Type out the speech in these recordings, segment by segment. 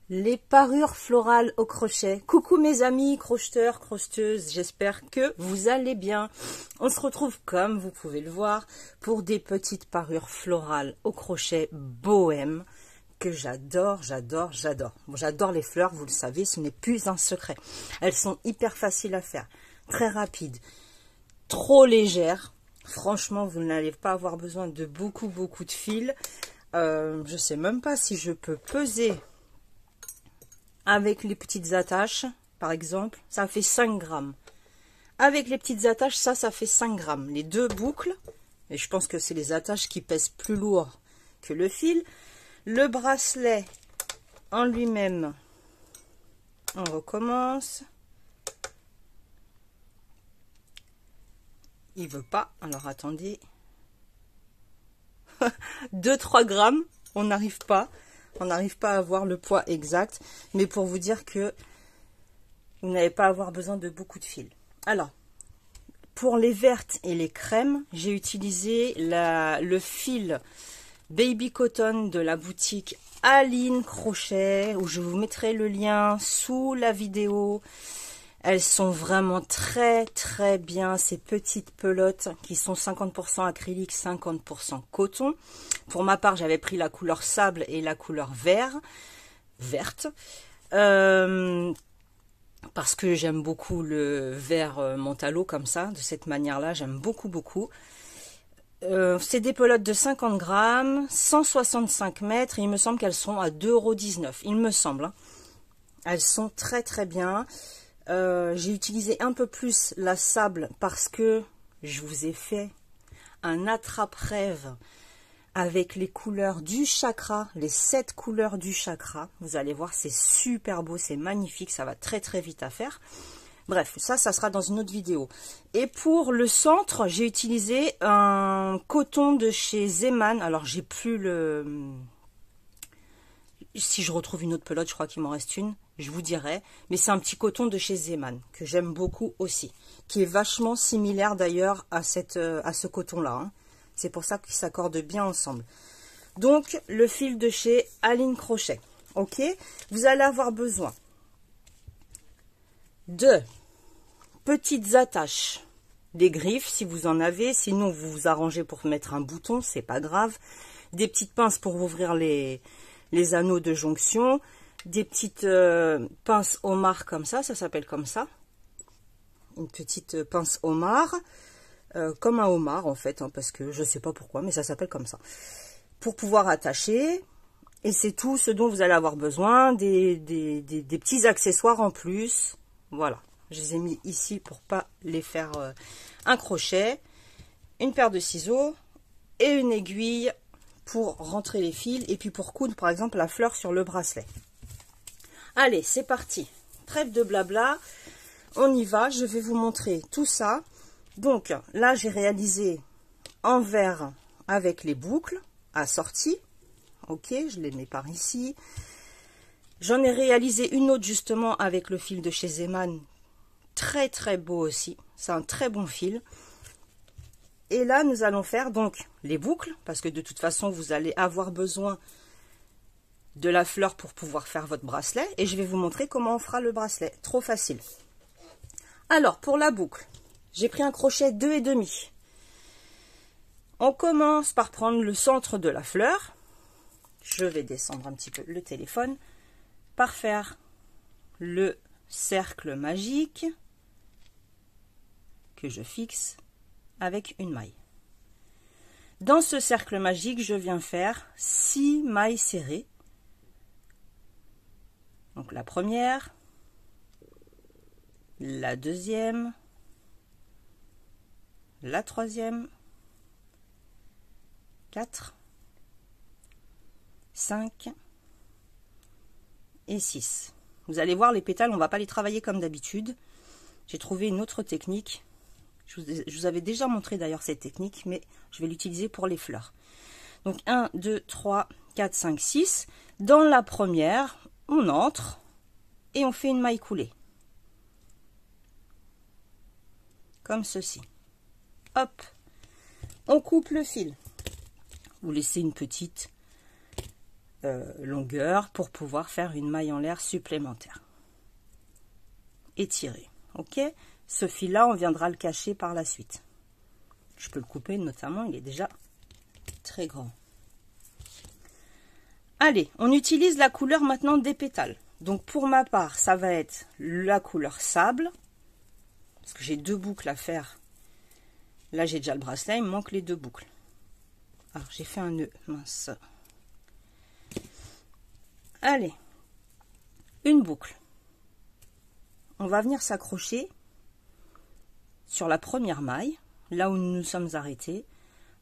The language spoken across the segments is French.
Les parures florales au crochet. Coucou mes amis crocheteurs, crocheteuses, j'espère que vous allez bien. On se retrouve comme vous pouvez le voir pour des petites parures florales au crochet bohème que j'adore, j'adore, j'adore. Bon, j'adore les fleurs, vous le savez, ce n'est plus un secret. Elles sont hyper faciles à faire, très rapides, trop légères. Franchement, vous n'allez pas avoir besoin de beaucoup de fils. Je ne sais même pas si je peux peser avec les petites attaches, par exemple, ça fait 5 grammes. Avec les petites attaches, ça fait 5 grammes. Les deux boucles, et je pense que c'est les attaches qui pèsent plus lourd que le fil. Le bracelet en lui-même, on recommence. Il veut pas, alors attendez. 2-3 grammes, on n'arrive pas. On n'arrive pas à avoir le poids exact, mais pour vous dire que vous n'allez pas avoir besoin de beaucoup de fils. Alors, pour les vertes et les crèmes, j'ai utilisé le fil Baby Cotton de la boutique Aline Crochet, où je vous mettrai le lien sous la vidéo. Elles sont vraiment très bien, ces petites pelotes qui sont 50% acrylique, 50% coton. Pour ma part, j'avais pris la couleur sable et la couleur verte. Parce que j'aime beaucoup le vert mentalo comme ça, de cette manière-là, j'aime beaucoup. C'est des pelotes de 50 grammes, 165 mètres, et il me semble qu'elles sont à 2,19 €, il me semble. Hein. Elles sont très bien. J'ai utilisé un peu plus la sable parce que je vous ai fait un attrape-rêve avec les couleurs du chakra, les 7 couleurs du chakra. Vous allez voir, c'est super beau, c'est magnifique, ça va très vite à faire. Bref, ça sera dans une autre vidéo. Et pour le centre, j'ai utilisé un coton de chez Zeman. Alors, j'ai plus le... Si je retrouve une autre pelote, je crois qu'il m'en reste une, je vous dirai. Mais c'est un petit coton de chez Zeman, que j'aime beaucoup aussi. Qui est vachement similaire d'ailleurs à ce coton-là. Hein. C'est pour ça qu'ils s'accordent bien ensemble. Donc, le fil de chez Aline Crochet. Ok, vous allez avoir besoin de petites attaches, des griffes si vous en avez. Sinon, vous vous arrangez pour mettre un bouton, c'est pas grave. Des petites pinces pour ouvrir les anneaux de jonction, des petites pinces homard comme ça s'appelle comme ça, une petite pince homard, comme un homard en fait, hein, parce que je sais pas pourquoi, mais ça s'appelle comme ça, pour pouvoir attacher. Et c'est tout ce dont vous allez avoir besoin, des petits accessoires en plus, voilà, je les ai mis ici pour pas les faire un crochet, une paire de ciseaux et une aiguille pour rentrer les fils et puis pour coudre par exemple la fleur sur le bracelet. Allez, c'est parti. Trêve de blabla, on y va. Je vais vous montrer tout ça. Donc là, j'ai réalisé en vert avec les boucles assorties. Ok, je les mets par ici. J'en ai réalisé une autre justement avec le fil de chez Zeman. Très beau aussi. C'est un très bon fil. Et là, nous allons faire donc les boucles, parce que de toute façon, vous allez avoir besoin de la fleur pour pouvoir faire votre bracelet. Et je vais vous montrer comment on fera le bracelet. Trop facile. Alors, pour la boucle, j'ai pris un crochet 2,5. On commence par prendre le centre de la fleur. Je vais descendre un petit peu le téléphone. Par faire le cercle magique que je fixe avec une maille. Dans ce cercle magique, je viens faire 6 mailles serrées. Donc la première, la deuxième, la troisième, 4, 5 et 6. Vous allez voir, les pétales, on ne va pas les travailler comme d'habitude. J'ai trouvé une autre technique. Je vous avais déjà montré d'ailleurs cette technique, mais je vais l'utiliser pour les fleurs. Donc 1, 2, 3, 4, 5, 6. Dans la première, on entre et on fait une maille coulée. Comme ceci. Hop. On coupe le fil. Vous laissez une petite longueur pour pouvoir faire une maille en l'air supplémentaire. Étirer. Ok? Ce fil-là, on viendra le cacher par la suite. Je peux le couper notamment, il est déjà très grand. Allez, on utilise la couleur maintenant des pétales. Donc pour ma part, ça va être la couleur sable. Parce que j'ai 2 boucles à faire. Là, j'ai déjà le bracelet, il me manque les 2 boucles. Alors, j'ai fait un nœud, mince. Allez, une boucle. On va venir s'accrocher sur la première maille, là où nous nous sommes arrêtés.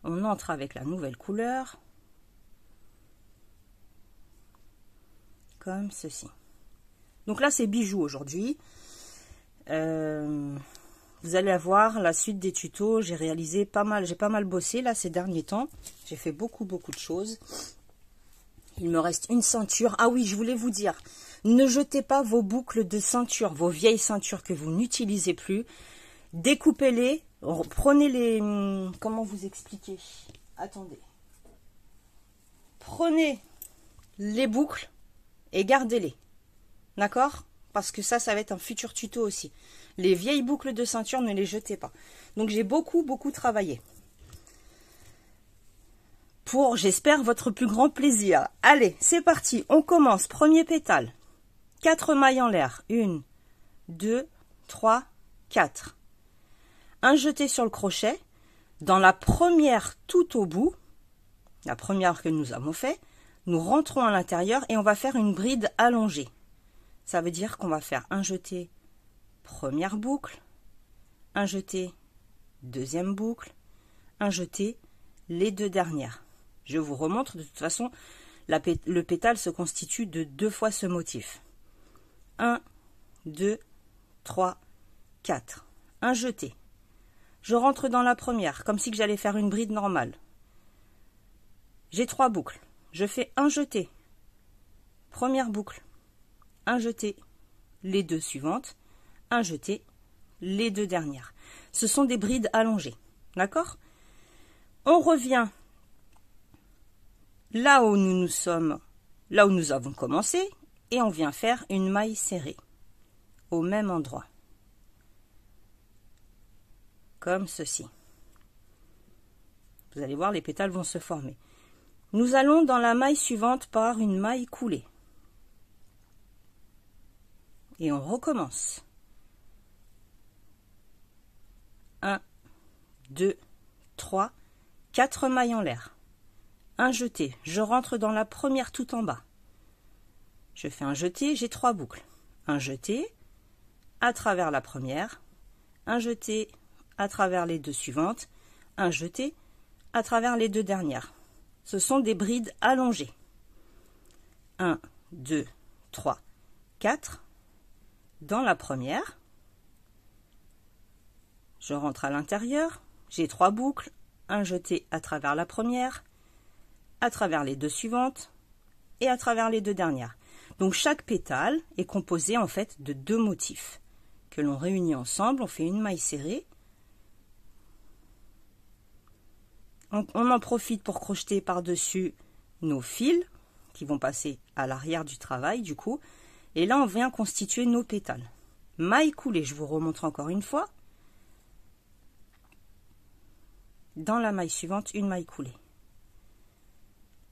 On entre avec la nouvelle couleur, comme ceci. Donc là, c'est bijoux aujourd'hui. Vous allez avoir la suite des tutos. J'ai réalisé pas mal, j'ai pas mal bossé là ces derniers temps. J'ai fait beaucoup de choses. Il me reste une ceinture. Ah oui, je voulais vous dire, ne jetez pas vos boucles de ceinture, vos vieilles ceintures que vous n'utilisez plus. Découpez-les, prenez les... Comment vous expliquer? Attendez. Prenez les boucles et gardez-les. D'accord? Parce que ça va être un futur tuto aussi. Les vieilles boucles de ceinture, ne les jetez pas. Donc j'ai beaucoup travaillé. Pour, j'espère, votre plus grand plaisir. Allez, c'est parti. On commence. Premier pétale. 4 mailles en l'air. 1, 2, 3, 4. Un jeté sur le crochet. Dans la première tout au bout, la première que nous avons fait, nous rentrons à l'intérieur et on va faire une bride allongée. Ça veut dire qu'on va faire un jeté, première boucle, un jeté, deuxième boucle, un jeté, les 2 dernières. Je vous remontre, de toute façon, le pétale se constitue de 2 fois ce motif. 1, 2, 3, 4. Un jeté. Je rentre dans la première, comme si j'allais faire une bride normale. J'ai 3 boucles. Je fais un jeté. Première boucle. Un jeté. Les 2 suivantes. Un jeté. Les 2 dernières. Ce sont des brides allongées. D'accord? On revient là où nous sommes, là où nous avons commencé, et on vient faire une maille serrée au même endroit, comme ceci. Vous allez voir, les pétales vont se former. Nous allons dans la maille suivante par une maille coulée, et on recommence. 1, 2, 3, 4 mailles en l'air. Un jeté, je rentre dans la première tout en bas. Je fais un jeté, j'ai 3 boucles. Un jeté à travers la première, un jeté à travers les 2 suivantes, un jeté à travers les 2 dernières. Ce sont des brides allongées. 1, 2, 3, 4. Dans la première, je rentre à l'intérieur, j'ai 3 boucles, un jeté à travers la première, à travers les 2 suivantes et à travers les 2 dernières. Donc chaque pétale est composé en fait de 2 motifs que l'on réunit ensemble. On fait une maille serrée. On en profite pour crocheter par-dessus nos fils qui vont passer à l'arrière du travail du coup. Et là on vient constituer nos pétales. Maille coulée, je vous remontre encore une fois. Dans la maille suivante, une maille coulée.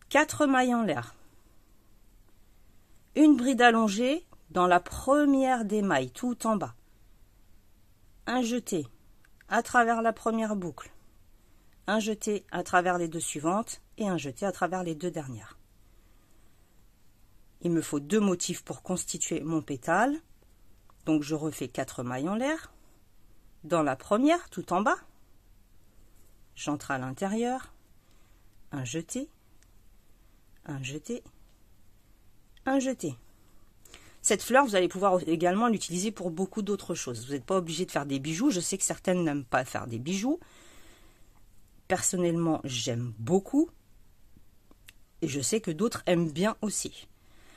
4 mailles en l'air. Une bride allongée dans la première des mailles, tout en bas. Un jeté à travers la première boucle. Un jeté à travers les 2 suivantes et un jeté à travers les 2 dernières. Il me faut 2 motifs pour constituer mon pétale. Donc je refais 4 mailles en l'air. Dans la première, tout en bas. J'entre à l'intérieur. Un jeté. Un jeté, un jeté. Cette fleur, vous allez pouvoir également l'utiliser pour beaucoup d'autres choses. Vous n'êtes pas obligé de faire des bijoux. Je sais que certaines n'aiment pas faire des bijoux. Personnellement, j'aime beaucoup. Et je sais que d'autres aiment bien aussi.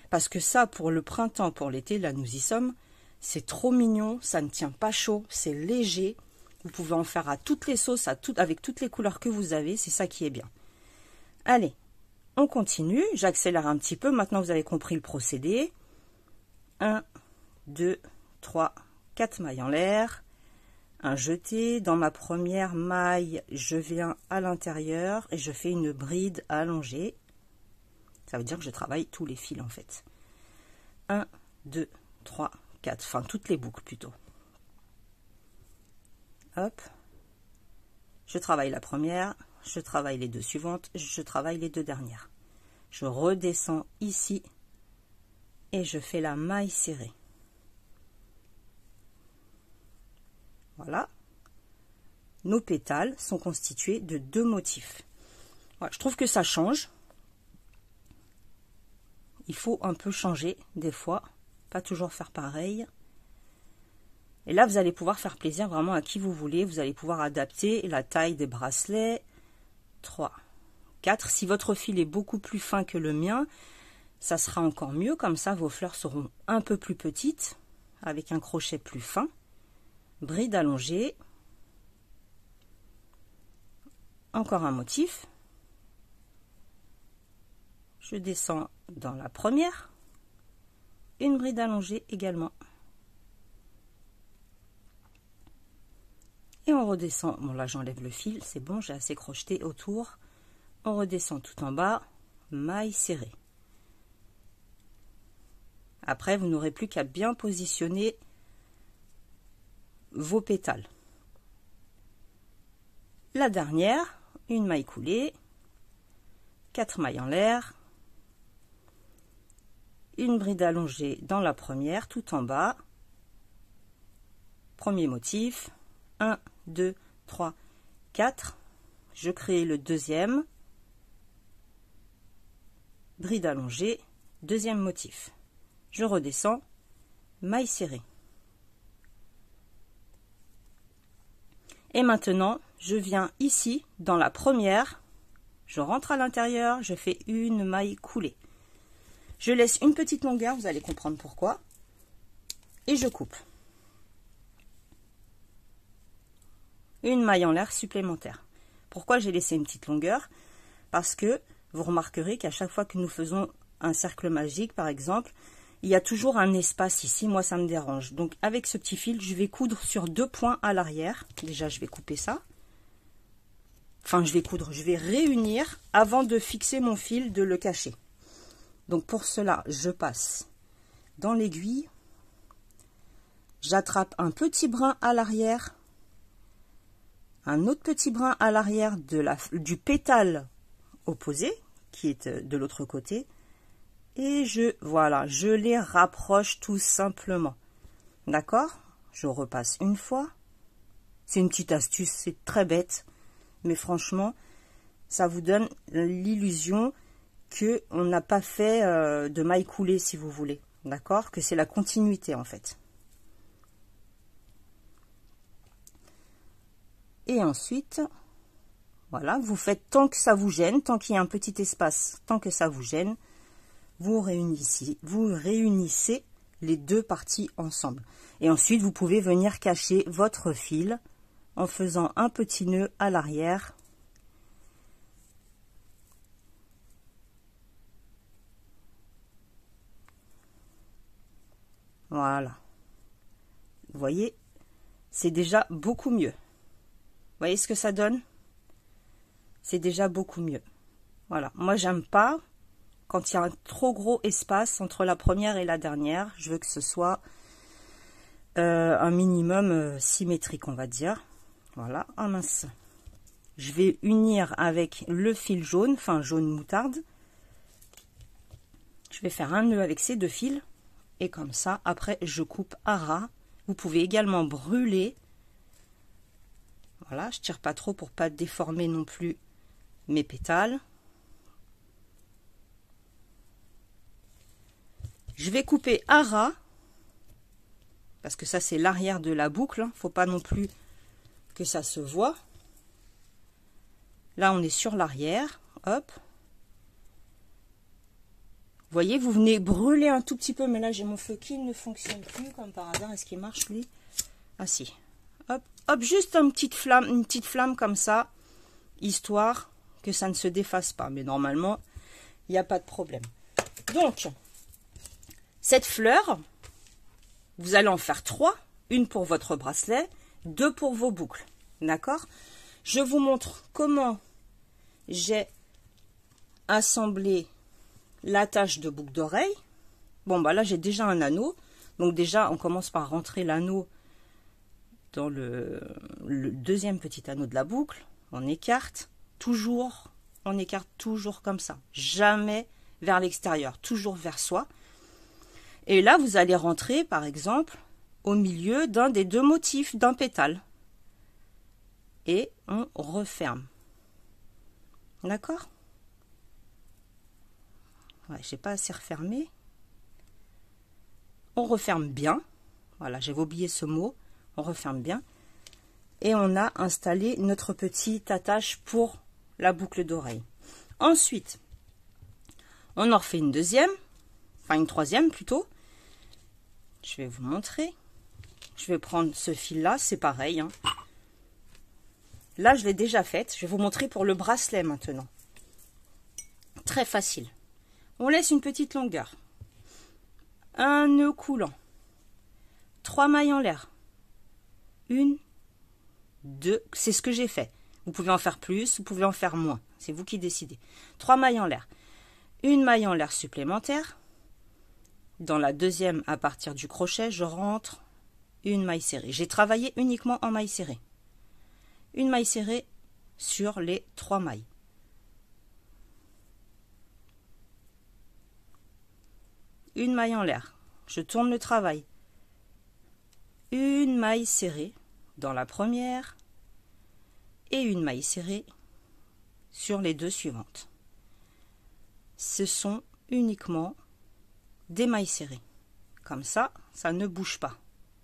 Parce que ça, pour le printemps, pour l'été, là nous y sommes, c'est trop mignon, ça ne tient pas chaud, c'est léger. Vous pouvez en faire à toutes les sauces, avec toutes les couleurs que vous avez. C'est ça qui est bien. Allez, on continue. J'accélère un petit peu. Maintenant, vous avez compris le procédé. 1, 2, 3, 4 mailles en l'air. Un jeté. Dans ma première maille, je viens à l'intérieur et je fais une bride allongée. Ça veut dire que je travaille tous les fils en fait. 1, 2, 3, 4. Enfin, toutes les boucles plutôt. Hop. Je travaille la première. Je travaille les deux suivantes. Je travaille les deux dernières. Je redescends ici. Et je fais la maille serrée. Voilà. Nos pétales sont constitués de 2 motifs. Voilà, je trouve que ça change. Il faut un peu changer des fois, pas toujours faire pareil. Et là, vous allez pouvoir faire plaisir vraiment à qui vous voulez. Vous allez pouvoir adapter la taille des bracelets. 3, 4. Si votre fil est beaucoup plus fin que le mien, ça sera encore mieux. Comme ça, vos fleurs seront un peu plus petites, avec un crochet plus fin. Bride allongée. Encore un motif. Je descends dans la première. Une bride allongée également. Et on redescend. Bon, là, j'enlève le fil. C'est bon, j'ai assez crocheté autour. On redescend tout en bas. Maille serrée. Après, vous n'aurez plus qu'à bien positionner vos pétales. La dernière, une maille coulée, 4 mailles en l'air, une bride allongée dans la première, tout en bas, premier motif, 1, 2, 3, 4, je crée le deuxième, bride allongée, deuxième motif, je redescends, maille serrée. Et maintenant, je viens ici, dans la première, je rentre à l'intérieur, je fais une maille coulée. Je laisse une petite longueur, vous allez comprendre pourquoi. Et je coupe. Une maille en l'air supplémentaire. Pourquoi j'ai laissé une petite longueur? Parce que vous remarquerez qu'à chaque fois que nous faisons un cercle magique, par exemple, il y a toujours un espace ici, moi ça me dérange. Donc avec ce petit fil, je vais coudre sur 2 points à l'arrière. Déjà, je vais couper ça. Enfin, je vais réunir avant de fixer mon fil, de le cacher. Donc pour cela, je passe dans l'aiguille. J'attrape un petit brin à l'arrière. Un autre petit brin à l'arrière du pétale opposé, qui est de l'autre côté. Et je les rapproche tout simplement. D'accord? Je repasse une fois. C'est une petite astuce, c'est très bête. Mais franchement, ça vous donne l'illusion qu'on n'a pas fait de maille coulée, si vous voulez. D'accord? Que c'est la continuité, en fait. Et ensuite, voilà, vous faites tant que ça vous gêne, tant qu'il y a un petit espace, tant que ça vous gêne. Vous réunissez les 2 parties ensemble. Et ensuite, vous pouvez venir cacher votre fil en faisant un petit nœud à l'arrière. Voilà. Vous voyez, c'est déjà beaucoup mieux. Vous voyez ce que ça donne? C'est déjà beaucoup mieux. Voilà. Moi, j'aime pas quand il y a un trop gros espace entre la première et la dernière. Je veux que ce soit un minimum symétrique, on va dire. Voilà. Ah mince. Je vais unir avec le fil jaune, enfin jaune moutarde. Je vais faire un nœud avec ces 2 fils. Et comme ça, après, je coupe à ras. Vous pouvez également brûler. Voilà, je tire pas trop pour pas déformer non plus mes pétales. Je vais couper à ras, parce que ça c'est l'arrière de la boucle, hein. Faut pas non plus que ça se voit. Là on est sur l'arrière, hop. Vous voyez, vous venez brûler un tout petit peu, mais là j'ai mon feu qui ne fonctionne plus, comme par hasard. Est-ce qu'il marche lui? Ah si, hop, hop, juste une petite flamme comme ça, histoire que ça ne se défasse pas. Mais normalement, il n'y a pas de problème. Donc, cette fleur, vous allez en faire 3. Une pour votre bracelet, 2 pour vos boucles. D'accord? Je vous montre comment j'ai assemblé l'attache de boucle d'oreille. Bon, bah là, j'ai déjà un anneau. Donc déjà, on commence par rentrer l'anneau dans le deuxième petit anneau de la boucle. On écarte toujours comme ça. Jamais vers l'extérieur, toujours vers soi. Et là, vous allez rentrer, par exemple, au milieu d'un des 2 motifs d'un pétale. Et on referme. D'accord? Ouais, j'ai pas assez refermé. On referme bien. Voilà, j'avais oublié ce mot. On referme bien. Et on a installé notre petite attache pour la boucle d'oreille. Ensuite, on en refait une deuxième. Enfin, une troisième plutôt. Je vais vous montrer. Je vais prendre ce fil-là. C'est pareil, hein. Là, je l'ai déjà faite. Je vais vous montrer pour le bracelet maintenant. Très facile. On laisse une petite longueur. Un nœud coulant. 3 mailles en l'air. 1, 2, c'est ce que j'ai fait. Vous pouvez en faire plus, vous pouvez en faire moins. C'est vous qui décidez. 3 mailles en l'air. Une maille en l'air supplémentaire. Dans la deuxième, à partir du crochet, je rentre une maille serrée. J'ai travaillé uniquement en maille serrée. Une maille serrée sur les 3 mailles. Une maille en l'air. Je tourne le travail. Une maille serrée dans la première et une maille serrée sur les 2 suivantes. Ce sont uniquement des mailles serrées. Comme ça, ça ne bouge pas.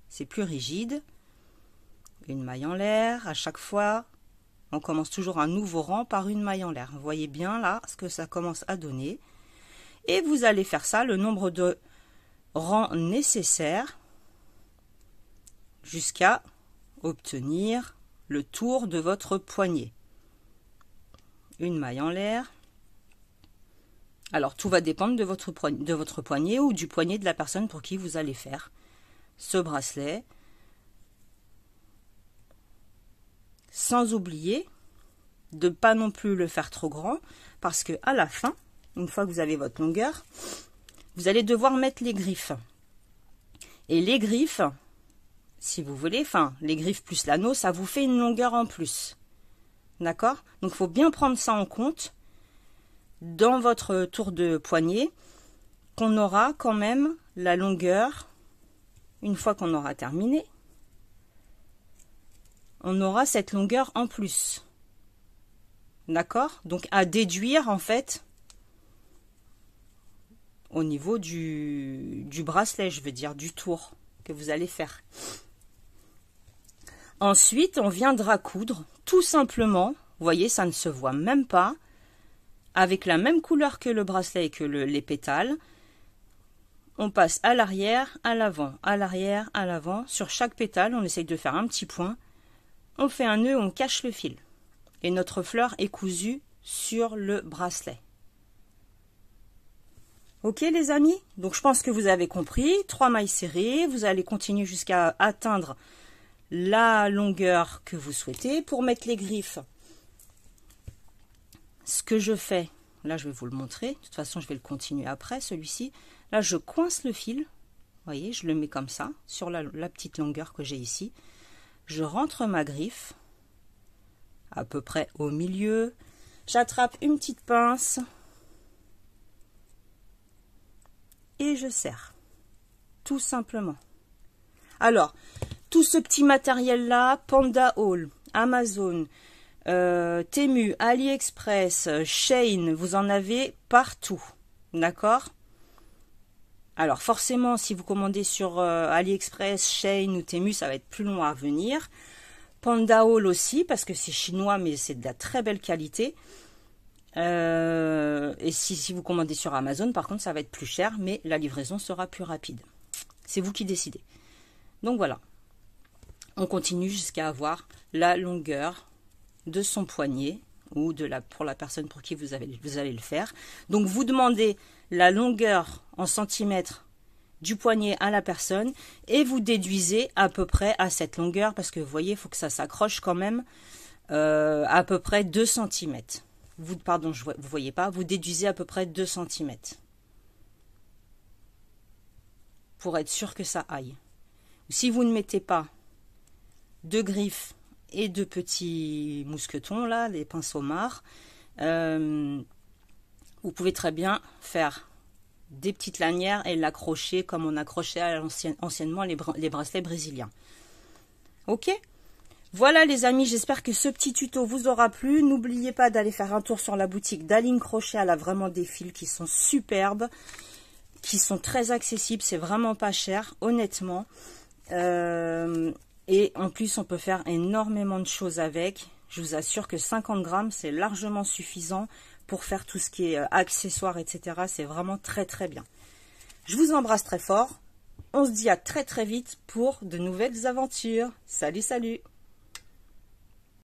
C'est plus rigide. Une maille en l'air à chaque fois. On commence toujours un nouveau rang par une maille en l'air. Vous voyez bien là ce que ça commence à donner. Et vous allez faire ça le nombre de rangs nécessaires jusqu'à obtenir le tour de votre poignet. Une maille en l'air. Alors tout va dépendre de votre poignet ou du poignet de la personne pour qui vous allez faire ce bracelet. Sans oublier de ne pas non plus le faire trop grand parce que à la fin, une fois que vous avez votre longueur, vous allez devoir mettre les griffes. Et les griffes, si vous voulez, enfin les griffes plus l'anneau, ça vous fait une longueur en plus. D'accord? Donc il faut bien prendre ça en compte dans votre tour de poignet, qu'on aura quand même la longueur, une fois qu'on aura terminé, on aura cette longueur en plus. D'accord? Donc à déduire en fait au niveau du bracelet, je veux dire du tour que vous allez faire. Ensuite, on viendra coudre tout simplement, vous voyez, ça ne se voit même pas, avec la même couleur que le bracelet et que les pétales. On passe à l'arrière, à l'avant, à l'arrière, à l'avant. Sur chaque pétale, on essaye de faire un petit point. On fait un nœud, on cache le fil. Et notre fleur est cousue sur le bracelet. Ok les amis? Donc je pense que vous avez compris. 3 mailles serrées. Vous allez continuer jusqu'à atteindre la longueur que vous souhaitez. Pour mettre les griffes, ce que je fais, là je vais vous le montrer. De toute façon, je vais le continuer après, celui-ci. Là, je coince le fil. Vous voyez, je le mets comme ça, sur la petite longueur que j'ai ici. Je rentre ma griffe, à peu près au milieu. J'attrape une petite pince. Et je serre. Tout simplement. Alors, tout ce petit matériel-là, Panda Hall, Amazon, Temu, AliExpress, Shein, vous en avez partout. D'accord? Alors forcément, si vous commandez sur AliExpress, Shein ou Temu, ça va être plus long à venir. Panda Hall aussi, parce que c'est chinois, mais c'est de la très belle qualité. Et si vous commandez sur Amazon, par contre, ça va être plus cher, mais la livraison sera plus rapide. C'est vous qui décidez. Donc voilà. On continue jusqu'à avoir la longueur de son poignet ou pour la personne pour qui vous allez le faire. Donc vous demandez la longueur en centimètres du poignet à la personne et vous déduisez à peu près à cette longueur, parce que vous voyez, il faut que ça s'accroche quand même, à peu près 2 cm. Vous voyez pas, vous déduisez à peu près 2 cm pour être sûr que ça aille. Si vous ne mettez pas de griffes et de petits mousquetons, là, les pinceaux marcs, vous pouvez très bien faire des petites lanières et l'accrocher comme on accrochait anciennement les bracelets brésiliens. Ok? Voilà les amis, j'espère que ce petit tuto vous aura plu. N'oubliez pas d'aller faire un tour sur la boutique d'Aline Crochet. Elle a vraiment des fils qui sont superbes, qui sont très accessibles, c'est vraiment pas cher, honnêtement. Et en plus, on peut faire énormément de choses avec. Je vous assure que 50 grammes, c'est largement suffisant pour faire tout ce qui est accessoires, etc. C'est vraiment très très bien. Je vous embrasse très fort. On se dit à très très vite pour de nouvelles aventures. Salut, salut!